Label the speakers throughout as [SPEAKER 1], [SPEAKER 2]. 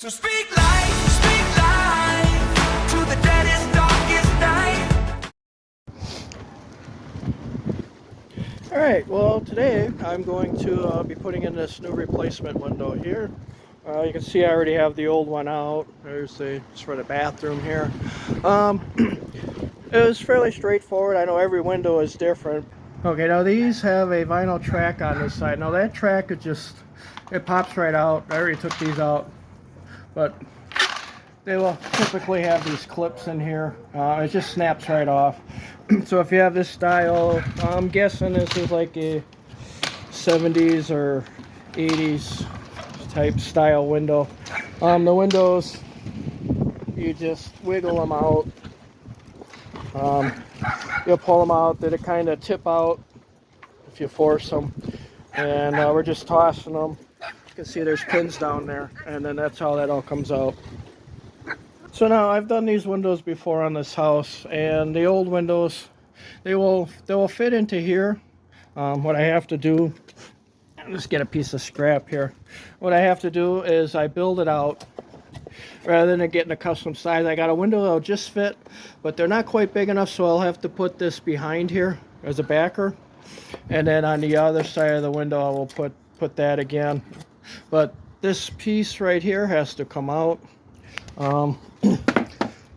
[SPEAKER 1] So speak life to the deadest, darkest night.
[SPEAKER 2] Alright, well today I'm going to be putting in this new replacement window here. You can see I already have the old one out. There's it's for the bathroom here. It was fairly straightforward. I know every window is different. Okay, now these have a vinyl track on this side. Now that track it pops right out. I already took these out, but they will typically have these clips in here. It just snaps right off. So if you have this style, I'm guessing this is like a 70s or 80s type style window. The windows, you just wiggle them out. You'll pull them out, they kind of tip out if you force them. And we're just tossing them. You can see there's pins down there, and then that's how that all comes out. So now I've done these windows before on this house, and the old windows, they will fit into here. What I have to do, just get a piece of scrap here. What I have to do is I build it out rather than getting a custom size. I got a window that'll just fit, but they're not quite big enough, so I'll have to put this behind here as a backer, and then on the other side of the window I will put that again. But this piece right here has to come out.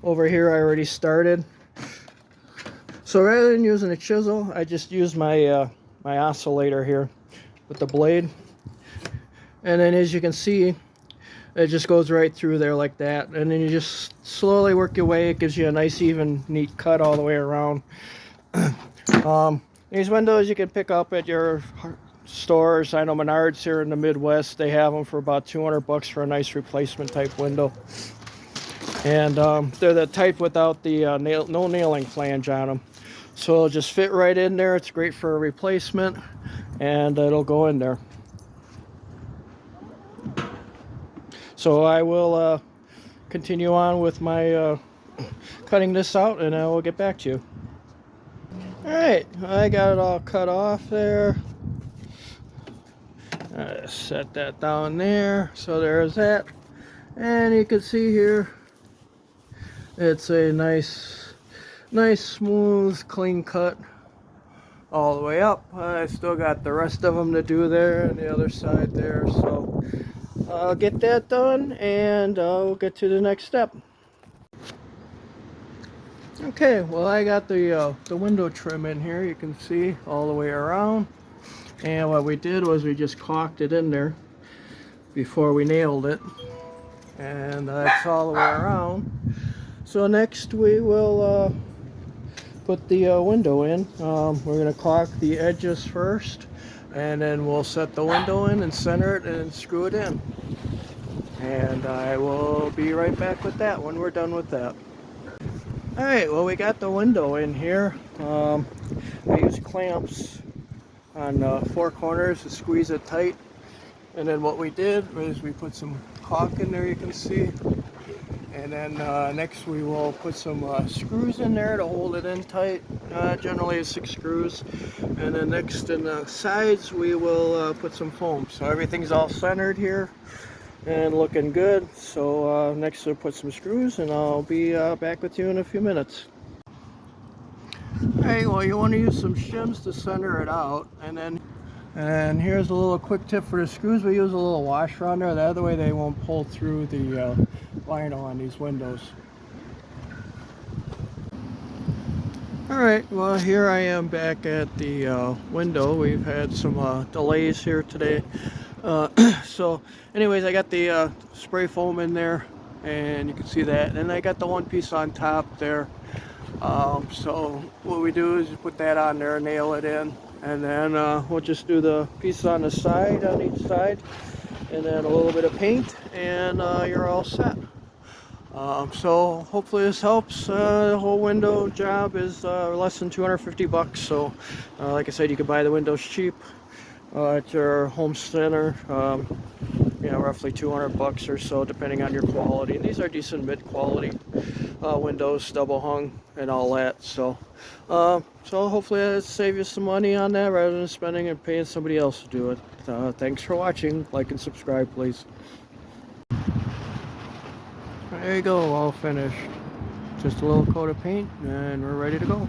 [SPEAKER 2] Over here I already started, so rather than using a chisel, I just use my my oscillator here with the blade, and then as you can see, it just goes right through there like that, and then you just slowly work your way. It gives you a nice even neat cut all the way around. These windows you can pick up at your stores. I know Menards here in the Midwest, they have them for about 200 bucks for a nice replacement type window. And they're the type without the no nailing flange on them, so it'll just fit right in there. It's great for a replacement, and it'll go in there. So I will continue on with my cutting this out, and I will get back to you. Alright, I got it all cut off there. Set that down there, so there's that. And you can see here, it's a nice smooth clean cut all the way up. I still got the rest of them to do there and the other side there, so I'll get that done and I'll get to the next step. Okay, well I got the window trim in here, you can see all the way around, and what we did was we just caulked it in there before we nailed it, and that's all the way around. So next we will put the window in. We're going to caulk the edges first, and then we'll set the window in and center it and screw it in. And I will be right back with that when we're done with that. Alright, well we got the window in here. I use clamps on 4 corners to squeeze it tight. And then what we did was we put some caulk in there, you can see. And then next we will put some screws in there to hold it in tight. Generally 6 screws. And then next in the sides we will put some foam. So everything's all centered here and looking good. So next we'll put some screws, and I'll be back with you in a few minutes. Alright, well you want to use some shims to center it out, and here's a little quick tip for the screws. We use a little washer on there, that other way they won't pull through the vinyl on these windows. Alright, well here I am back at the window. We've had some delays here today. So anyways, I got the spray foam in there, and you can see that, and I got the one piece on top there. So what we do is put that on there, nail it in, and then we'll just do the pieces on the side, on each side, and then a little bit of paint, and you're all set. So hopefully this helps. The whole window job is less than 250 bucks. So like I said, you can buy the windows cheap at your home center. You know, roughly 200 bucks or so, depending on your quality. And these are decent mid-quality windows, double hung and all that. So so hopefully it'll save you some money on that rather than spending and paying somebody else to do it. Thanks for watching. Like and subscribe, please. There you go, all finished. Just a little coat of paint and we're ready to go.